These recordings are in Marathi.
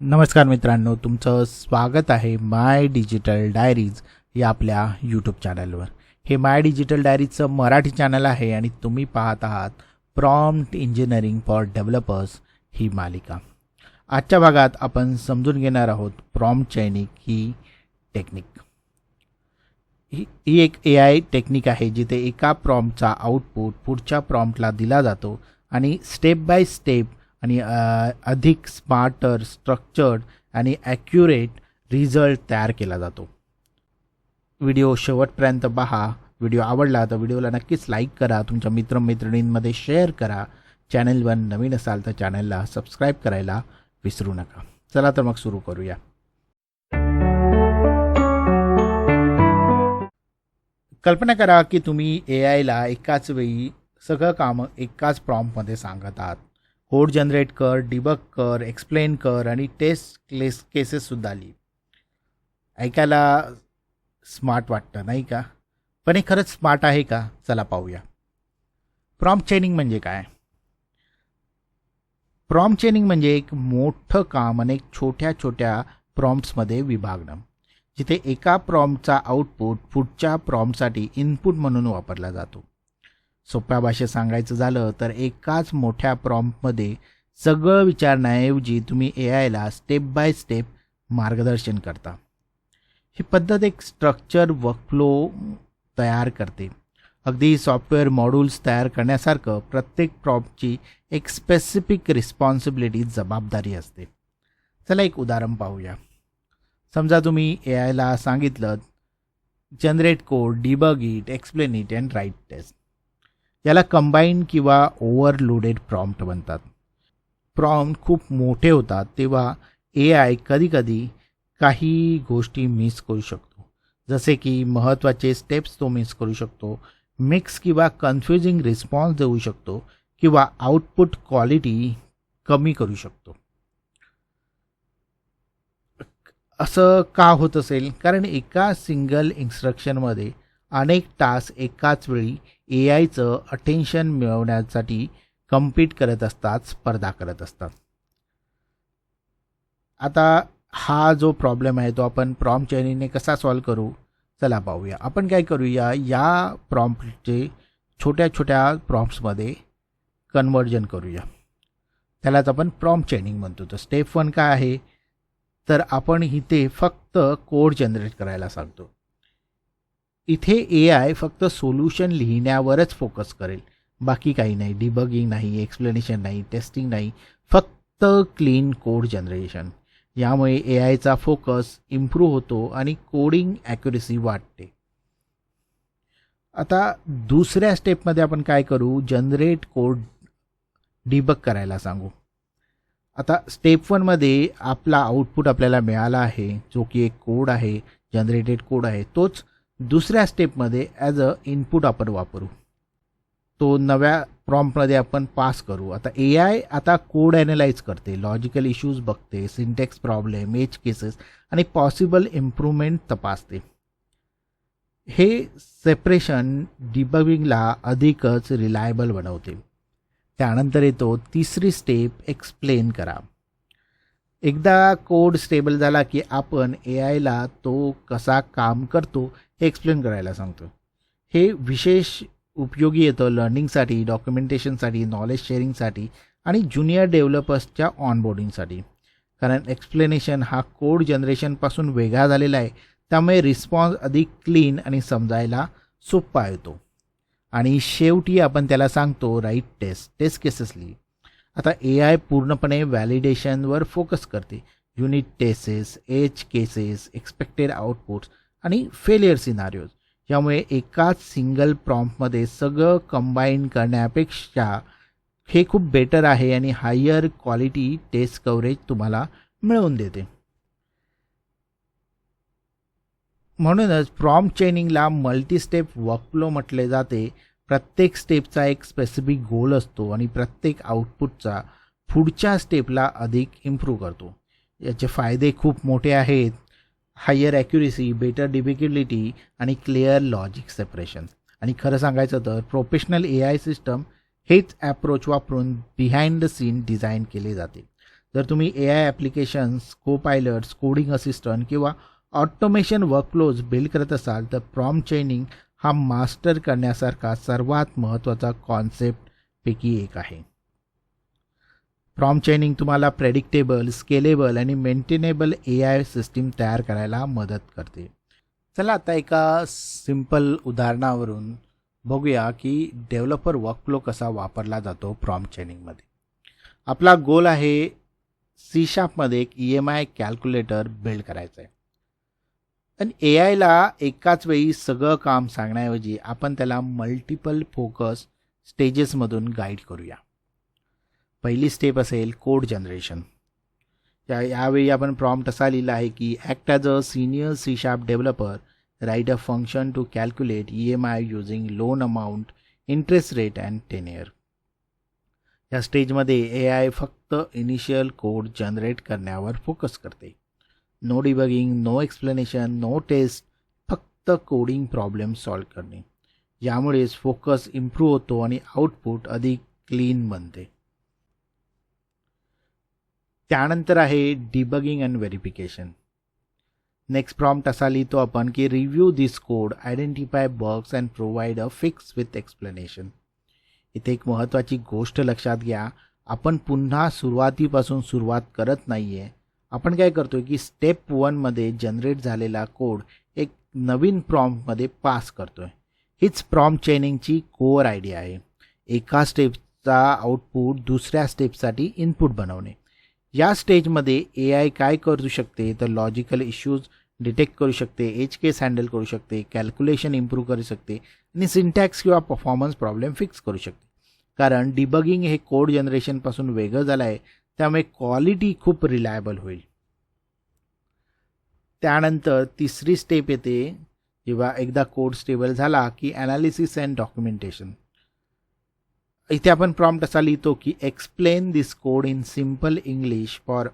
नमस्कार मित्रांनो, तुमचं स्वागत आहे माय डिजिटल डायरीज या आपल्या यूट्यूब चॅनलवर. Hey my digital डायरीजचं Marathi channel आहे आणि तुम्ही पाहत आहात प्रॉम्प्ट इंजिनिअरिंग फॉर डेव्हलपर्स ही मालिका. आजच्या भागात आपण समजून घेणार आहोत प्रॉम्प्ट चेनिंग ही टेक्निक. ही एक AI टेक्निक आहे जिथे एका प्रॉम्प्टचा आउटपुट पुढच्या प्रॉम्प्टला दिला जातो आणि स्टेप बाय स्टेप आणि अधिक स्मार्टर, स्ट्रक्चर्ड आणि ॲक्युरेट रिझल्ट तयार केला जातो. व्हिडिओ शेवटपर्यंत पहा. व्हिडिओ आवडला तर व्हिडिओला नक्कीच लाईक करा, तुमच्या मित्रमैत्रिणींमध्ये शेअर करा. चॅनलवर नवीन असाल तर चॅनलला सबस्क्राईब करायला विसरू नका. चला तर मग सुरू करूया. कल्पना करा की तुम्ही AIला एकाच वेळी सगळं कामं एकाच प्रॉम्प्टमध्ये सांगत आहात. कोड जनरेट कर, डिबग कर, एक्सप्लेन कर आणि टेस्ट केसेससुद्धा लिही. ऐकायला स्मार्ट वाटतं नाही का? पण हे खरंच स्मार्ट आहे का? चला पाहूया. प्रॉम्प्ट चेनिंग म्हणजे काय? प्रॉम्प्ट चेनिंग म्हणजे एक मोठं काम अनेक छोट्या छोट्या प्रॉम्प्ट्समध्ये विभागणं, जिथे एका प्रॉम्प्टचा आउटपुट पुढच्या प्रॉम्प्टसाठी इनपुट म्हणून वापरला जातो. सोप्या भाषेत सांगायचं झालं तर एकाच मोठ्या प्रॉम्प्टमध्ये सगळं विचारण्याऐवजी तुम्ही AIला स्टेप बाय स्टेप मार्गदर्शन करता. ही पद्धत एक स्ट्रक्चर वर्कफ्लो तयार करते. अगदी सॉफ्टवेअर मॉड्यूल्स तयार करण्यासारखं प्रत्येक प्रॉम्प्टची एक स्पेसिफिक रिस्पॉन्सिबिलिटी, जबाबदारी असते. चला एक उदाहरण पाहूया. समजा तुम्ही AIला सांगितलं generate code, debug it, explain it and write test. याला कंबाईन किंवा ओव्हरलोडेड प्रॉम्प्ट म्हणतात. प्रॉम्प्ट खूप मोठे होतात तेव्हा AI कधीकधी काही गोष्टी मिस करू शकतो, जसे की महत्त्वाचे स्टेप्स तो मिस करू शकतो, मिक्स किंवा कन्फ्युजिंग रिस्पॉन्स देऊ शकतो किंवा आउटपुट क्वालिटी कमी करू शकतो. असं का होत असेल? कारण एका सिंगल इन्स्ट्रक्शनमध्ये अनेक टास्क एकाच वेळी AIचं अटेन्शन मिळवण्यासाठी कम्पीट करत असतात, स्पर्धा करत असतात. आता हा जो प्रॉब्लेम आहे तो आपण प्रॉम्प्ट चेनिंगने कसा सॉल्व्ह करू? चला पाहूया. आपण काय करूया, या प्रॉम्प्टचे छोट्या छोट्या प्रॉम्प्ट्समध्ये कन्वर्जन करूया. त्यालाच आपण प्रॉम्प्ट चेनिंग म्हणतो. तर स्टेप 1 काय आहे? तर आपण इथे फक्त कोड जनरेट करायला सांगतो. इथे AI फक्त सोल्युशन लिहिण्यावरच फोकस करेल, बाकी काही नाही. डिबगिंग नाही, एक्सप्लेनेशन नाही, टेस्टिंग नाही, फक्त क्लीन कोड जनरेशन. यामुळे AIचा फोकस इम्प्रूव्ह होतो आणि कोडिंग ॲक्युरेसी वाढते. आता दुसऱ्या स्टेपमध्ये आपण काय करू? जनरेट कोड डिबग करायला सांगू. आता स्टेप 1मध्ये आपला आउटपुट आपल्याला मिळाला आहे, जो की एक कोड आहे, जनरेटेड कोड आहे. तोच दुसऱ्या स्टेपमध्ये ॲज अ इनपुट आपण वापरू. तो नव्या प्रॉम्प्टमध्ये आपण पास करू. आता AI आता कोड ॲनालाइज करते, लॉजिकल इश्यूज बघते, सिंटॅक्स प्रॉब्लेम, एज केसेस आणि पॉसिबल इम्प्रूव्हमेंट तपासते. हे सेपरेशन डिबगिंगला अधिकच रिलायबल बनवते. त्यानंतर येतो तिसरी स्टेप, एक्सप्लेन करा. एकदा कोड स्टेबल झाला की आपण AIला तो कसा काम करतो हे एक्सप्लेन करायला सांगतो. हे विशेष उपयोगी येतं लर्निंगसाठी, डॉक्युमेंटेशनसाठी, नॉलेज शेअरिंगसाठी आणि ज्युनियर डेव्हलपर्सच्या ऑनबोर्डिंगसाठी. कारण एक्सप्लेनेशन हा कोड जनरेशनपासून वेगळा झालेला आहे, त्यामुळे रिस्पॉन्स अधिक क्लीन आणि समजायला सोपा येतो. आणि शेवटी आपण त्याला सांगतो राईट टेस्ट केसेस लिही. आता AI पूर्णपणे व्हॅलिडेशनवर फोकस करते. Unit tests, edge cases, expected outputs आणि फेलियर सिनारिओज. यामुळे एकाच सिंगल प्रॉम्प्टमध्ये सगळं कंबाईन करण्यापेक्षा हे खूप बेटर आहे आणि हायर क्वालिटी टेस्ट कव्हरेज तुम्हाला मिळवून देते. म्हणूनच प्रॉम्प्ट चेनिंगला मल्टी स्टेप वर्कफ्लो म्हटले जाते. प्रत्येक स्टेपचा एक स्पेसिफिक गोल असतो आणि प्रत्येक आउटपुटचा पुढच्या स्टेपला अधिक इम्प्रूव्ह करतो. याचे फायदे खूप मोठे आहेत. हायर ॲक्युरेसी, बेटर डिबेगिबिलिटी आणि क्लिअर लॉजिक सेपरेशन. आणि खरं सांगायचं तर प्रोफेशनल AI सिस्टम हेच ॲप्रोच वापरून बिहाइंड द सीन डिझाईन केले जाते. जर तुम्ही AI ॲप्लिकेशन्स, कोपायलट्स, कोडिंग असिस्टंट किंवा ऑटोमेशन वर्कफ्लोज बिल्ड करत असाल तर प्रॉम्प्ट चेनिंग हा मास्टर करण्यासारखा सर्वात महत्त्वाचा कॉन्सेप्टपैकी एक आहे. प्रॉम्प्ट चेनिंग तुम्हाला प्रेडिक्टेबल, स्केलेबल आणि मेंटेनेबल AI सिस्टीम तयार करायला मदत करते. चला आता एका सिंपल उदाहरणावरून बघूया की डेव्हलपर वर्कफ्लो कसा वापरला जातो प्रॉम्प्ट चेनिंगमध्ये. आपला गोल आहे C#मध्ये एक EMI कॅल्क्युलेटर बिल्ड करायचं आहे. आणि AIला एकाच वेळी सगळं काम सांगण्याऐवजी आपण त्याला मल्टिपल फोकस स्टेजेसमधून गाईड करूया. पहिली स्टेप असेल कोड जनरेशन. यावेळी आपण प्रॉम्प्ट असा लिहिला आहे की act as a senior C# developer, write a function to calculate EMI using loan amount, interest rate and tenure. या स्टेजमध्ये AI फक्त इनिशियल कोड जनरेट करण्यावर फोकस करते. No debugging, no explanation, no test, फक्त कोडिंग प्रॉब्लेम सॉल्व्ह करणे. यामुळेच फोकस इम्प्रूव्ह होतो आणि आउटपुट अधिक क्लीन बनते. त्यानंतर आहे debugging and verification. Next prompt असा लिहितो आपण की review this code, identify bugs and provide a fix with explanation. इथे एक महत्त्वाची गोष्ट लक्षात घ्या, आपण पुन्हा सुरुवातीपासून सुरुवात करत नाही आहे. आपण काय करतो आहे की स्टेप 1मध्ये जनरेट झालेला कोड एक नवीन प्रॉम्प्टमध्ये पास करतो आहे. हीच प्रॉम्प्ट चेनिंगची कोअर आयडिया आहे. एका स्टेपचा आउटपुट दुसऱ्या स्टेपसाठी इनपुट बनवणे. या स्टेजमध्ये AI काय करू शकते तर लॉजिकल इश्यूज डिटेक्ट करू शकते, एज केस हँडल करू शकते, कॅल्क्युलेशन इम्प्रूव्ह करू शकते आणि सिंटॅक्स किंवा परफॉर्मन्स प्रॉब्लेम फिक्स करू शकते. कारण डिबगिंग हे कोड जनरेशनपासून वेगळं झालं आहे, त्यामुळे क्वालिटी खूप रिलायबल होईल. त्यानंतर तिसरी स्टेप येते जेव्हा एकदा कोड स्टेबल झाला की ॲनालिसिस अँड डॉक्युमेंटेशन. इथे आपण प्रॉम्प्ट असा लिहितो की explain this code in simple English for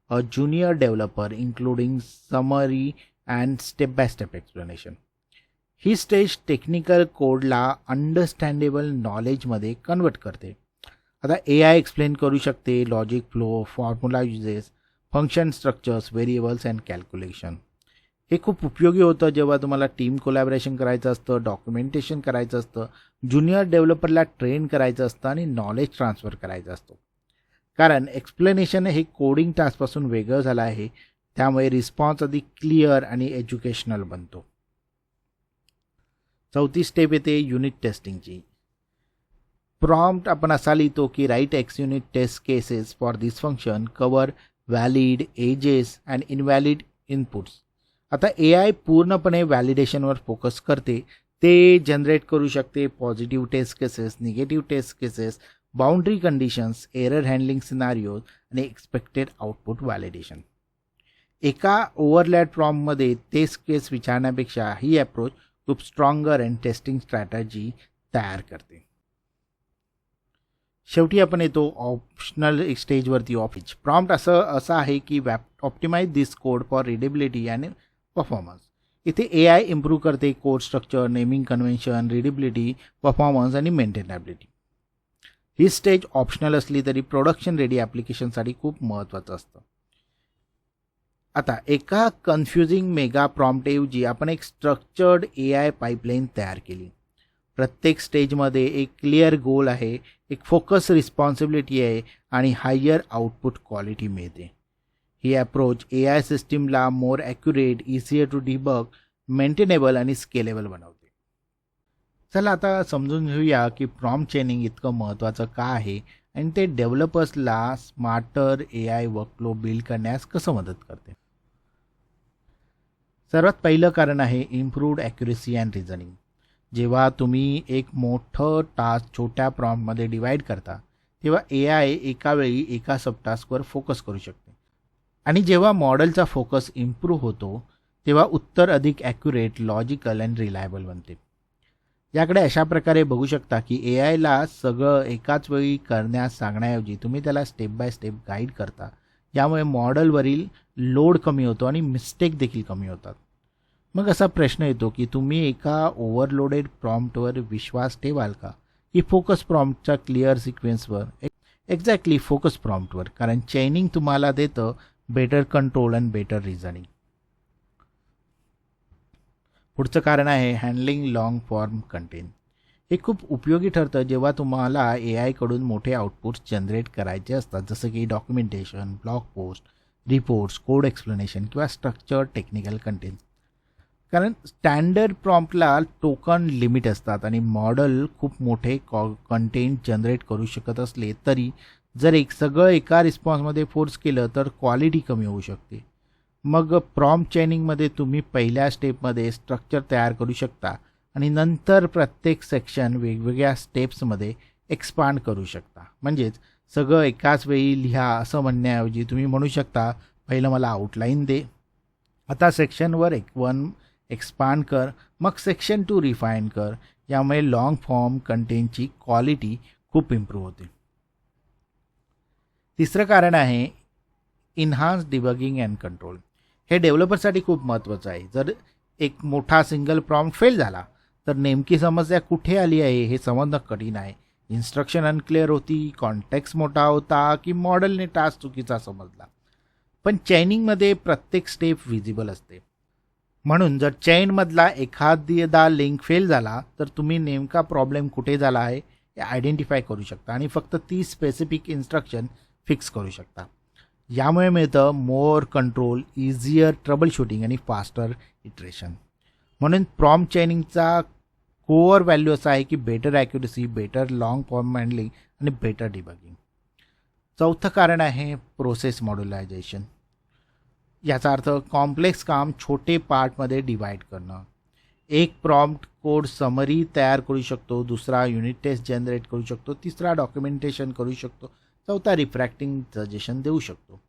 a junior developer including summary and step by step explanation. He stage technical कोडला अंडरस्टँडेबल नॉलेजमध्ये कन्वर्ट करते. आता AI एक्सप्लेन करू शकते logic flow, formula uses, function structures, variables and calculation. हे खूप उपयोगी होतं जेव्हा तुम्हाला टीम कोलॅबरेशन करायचं असतं, डॉक्युमेंटेशन करायचं असतं, ज्युनियर डेव्हलपरला ट्रेन करायचं असतं आणि नॉलेज ट्रान्सफर करायचं असतं. कारण एक्सप्लेनेशन हे कोडिंग टास्कपासून वेगळं झालं आहे, त्यामुळे रिस्पॉन्स अधिक क्लिअर आणि एज्युकेशनल बनतो. चौथी स्टेप येते युनिट टेस्टिंगची. प्रॉम्प्ट आपण असा लिहितो की write X unit test cases for this function, cover valid, edges and invalid inputs. आता AI पूर्णपणे व्हॅलिडेशनवर फोकस करते. ते जनरेट करू शकते positive test cases, negative test cases, boundary conditions, error handling scenarios आणि एक्सपेक्टेड आउटपुट व्हॅलिडेशन. एका ओव्हरलॅड प्रॉम्प्टमध्ये टेस्ट केस विचारण्यापेक्षा ही अप्रोच खूप स्ट्रॉंगर अँड टेस्टिंग स्ट्रॅटजी तयार करते. शेवटी आपण येतो ऑप्शनल स्टेजवरती. ऑफिस प्रॉम्प्ट असं आहे की optimize this code for readability and performance. इथे AI इम्प्रूव्ह करते code structure, naming convention, readability, performance आणि मेंटेनॅबिलिटी. ही स्टेज ऑप्शनल असली तरी प्रोडक्शन रेडी ॲप्लिकेशनसाठी खूप महत्त्वाचं असतं. आता एका कन्फ्युजिंग मेगा प्रॉम्प्टऐवजी आपण एक स्ट्रक्चर्ड AI पाईपलाईन तयार केली. प्रत्येक स्टेजमध्ये एक क्लिअर गोल आहे, एक फोकस रिस्पॉन्सिबिलिटी आहे आणि हायर आउटपुट क्वालिटी मिळते. ही अप्रोच AI सिस्टीमला more accurate, easier to debug, maintainable आणि स्केलेबल बनवते. चला आता समजून घेऊया की प्रॉम्प्ट चेनिंग इतकं महत्त्वाचं का आहे आणि ते डेव्हलपर्सला स्मार्टर AI वर्कफ्लो बिल्ड करण्यास कसं मदत करते. सर्वात पहिलं कारण आहे इम्प्रूव्ड ॲक्युरेसी अँड रिझनिंग. जेव्हा तुम्ही एक मोठं टास्क छोट्या प्रॉम्प्टमध्ये डिवाईड करता तेव्हा AI एका वेळी एका सबटास्कवर फोकस करू शकते आणि जेव्हा मॉडेलचा फोकस इम्प्रूव्ह होतो तेव्हा उत्तर अधिक ॲक्युरेट, लॉजिकल अँड रिलायबल बनते. याकडे अशा प्रकारे बघू शकता की AIला सगळं एकाच वेळी करण्यास सांगण्याऐवजी तुम्ही त्याला स्टेप बाय स्टेप गाईड करता. यामुळे मॉडेलवरील लोड कमी होतो आणि मिस्टेक देखील कमी होतात. मग असा प्रश्न येतो की तुम्ही एका ओव्हरलोडेड प्रॉम्प्टवर विश्वास ठेवाल का की फोकस प्रॉम्प्टच्या क्लिअर सिक्वेन्सवर. एक्झॅक्टली फोकस प्रॉम्प्टवर, कारण चेनिंग तुम्हाला देतं better control and better reasoning. पुढचं कारण आहे हँडलिंग लॉंग फॉर्म कंटेंट. हे खूप उपयोगी ठरतं जेव्हा तुम्हाला AI कडून मोठे आउटपुट्स जनरेट करायचे असतात, जसं की documentation, blog post, reports, code explanation किंवा स्ट्रक्चर्ड टेक्निकल कंटेंट. कारण स्टँडर्ड प्रॉम्प्टला टोकन लिमिट असतात आणि मॉडेल खूप मोठे कंटेंट जनरेट करू शकत असले तरी जर सगळं एका रिस्पॉन्समध्ये फोर्स केलं तर क्वालिटी कमी होऊ शकते. मग प्रॉम्प्ट चेनिंगमध्ये तुम्ही पहिल्या स्टेपमध्ये स्ट्रक्चर तयार करू शकता आणि नंतर प्रत्येक सेक्शन वेगवेगळ्या स्टेप्समध्ये एक्सपांड करू शकता. म्हणजेच सगळं एकाच वेळी लिहा असं म्हणण्याऐवजी तुम्ही म्हणू शकता, पहिलं मला आउटलाईन दे, आता सेक्शन 1 एक्सपांड कर, मग सेक्शन 2 रिफाईन कर. यामुळे लॉंग फॉर्म कंटेंटची क्वालिटी खूप इम्प्रूव्ह होते. तिसरं कारण आहे इन्हान्स डिबगिंग अँड कंट्रोल. हे डेव्हलपरसाठी खूप महत्त्वाचं आहे. जर एक मोठा सिंगल प्रॉम्प्ट फेल झाला तर नेमकी समस्या कुठे आली आहे हे समजणं कठीण आहे. इन्स्ट्रक्शन अनक्लिअर होती, कॉन्टेक्स्ट मोठा होता की मॉडेलने टास्क चुकीचा समजला. पण चेनिंगमध्ये प्रत्येक स्टेप विजिबल असते. म्हणून जर चेनमधला एखादा लिंक फेल झाला तर तुम्ही नेमका प्रॉब्लेम कुठे झाला आहे हे आयडेंटिफाय करू शकता आणि फक्त ती स्पेसिफिक इन्स्ट्रक्शन फिक्स करू शकता. यामुळे मिळतं more control, easier trouble shooting आणि फास्टर इटरेशन. म्हणून प्रॉम्प्ट चेनिंगचा कोअर व्हॅल्यू असा आहे की better accuracy, better long form handling आणि बेटर डिबगिंग. चौथं कारण आहे प्रोसेस मॉड्युलायझेशन. याचा अर्थ कॉम्प्लेक्स काम छोटे पार्टमध्ये डिवाईड करणं. एक प्रॉम्प्ट कोड समरी तयार करू शकतो, दुसरा युनिट टेस्ट जनरेट करू शकतो, तिसरा डॉक्युमेंटेशन करू शकतो, चौथा रिफ्रॅक्टिंग सजेशन देऊ शकतो.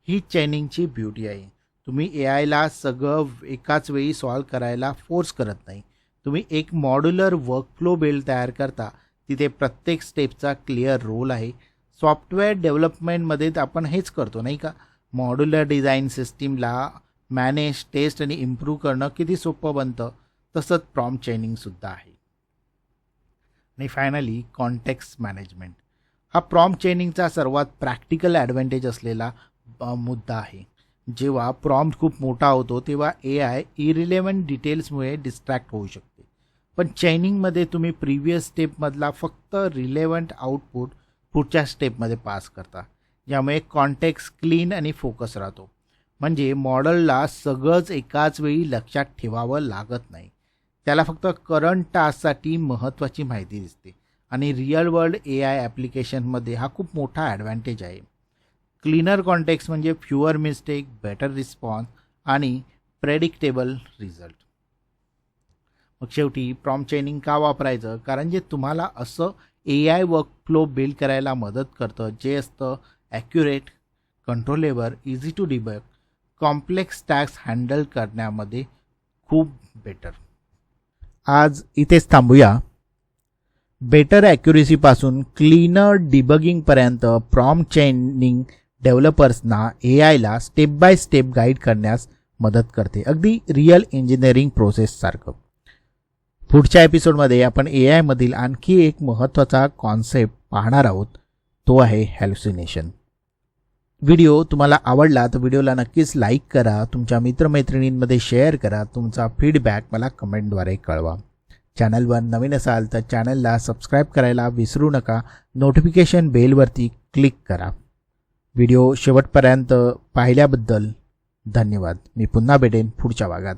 ही चेनिंगची ब्युटी आहे. तुम्ही AIला सगळं एकाच वेळी सॉल्व करायला फोर्स करत नाही. तुम्ही एक मॉड्युलर वर्कफ्लो बिल्ड तयार करता, तिथे प्रत्येक स्टेपचा क्लिअर रोल आहे. सॉफ्टवेअर डेव्हलपमेंटमध्ये आपण हेच करतो नाही का? मॉड्युलर डिझाईन सिस्टीमला मॅनेज, टेस्ट आणि इम्प्रूव्ह करणं किती सोपं बनतं, तसंच प्रॉम्प्ट चेनिंगसुद्धा आहे. आणि फायनली कॉन्टेक्स्ट मॅनेजमेंट हा प्रॉम्प्ट चेनिंगचा सर्वात प्रॅक्टिकल ॲडव्हान्टेज असलेला मुद्दा आहे. जेव्हा प्रॉम्प्ट खूप मोठा होतो तेव्हा AI इरिलेव्हंट डिटेल्समुळे डिस्ट्रॅक्ट होऊ शकते. पण चेनिंगमध्ये तुम्ही प्रिव्हियस स्टेपमधला फक्त रिलेव्हंट आउटपुट पुढच्या स्टेपमध्ये पास करता. यामुळे कॉन्टेक्स्ट क्लीन आणि फोकस राहतो. म्हणजे मॉडेलला सगळंच एकाच वेळी लक्षात ठेवावं लागत नाही. त्याला फक्त करंट टास्कसाठी महत्त्वाची माहिती दिसते आणि रिअल वर्ल्ड AI ॲप्लिकेशनमध्ये हा खूप मोठा ॲडव्हान्टेज आहे. क्लीनर कॉन्टेक्स्ट म्हणजे फ्युअर मिस्टेक, बेटर रिस्पॉन्स आणि प्रेडिक्टेबल रिझल्ट. मग शेवटी प्रॉम्प्ट चेनिंग का वापरायचं? कारण जे तुम्हाला असं AI वर्कफ्लो बिल्ड करायला मदत करतं जे असतं accurate, controllable, easy to debug, complex tasks handle करण्यामध्ये खूप बेटर. आज इथेच थांबूया. बेटर ॲक्युरेसीपासून क्लीनर डिबगिंगपर्यंत प्रॉम्प्ट चेनिंग डेव्हलपर्सना AIला स्टेप बाय स्टेप गाईड करण्यास मदत करते, अगदी रिअल इंजिनिअरिंग प्रोसेससारखं. पुढच्या एपिसोडमध्ये आपण AI मधील आणखी एक महत्त्वाचा कॉन्सेप्ट पाहणार आहोत, तो आहे हॅल्युसिनेशन. व्हिडिओ तुम्हाला आवडला तर व्हिडिओला नक्कीच लाईक करा, तुमच्या मित्रमैत्रिणींमध्ये शेअर करा, तुमचा फीडबॅक मला कमेंटद्वारे कळवा. चॅनलवर नवीन असाल तर चॅनलला सबस्क्राईब करायला विसरू नका. नोटिफिकेशन बेलवरती क्लिक करा. व्हिडिओ शेवटपर्यंत पाहिल्याबद्दल धन्यवाद. मी पुन्हा भेटेन पुढच्या भागात.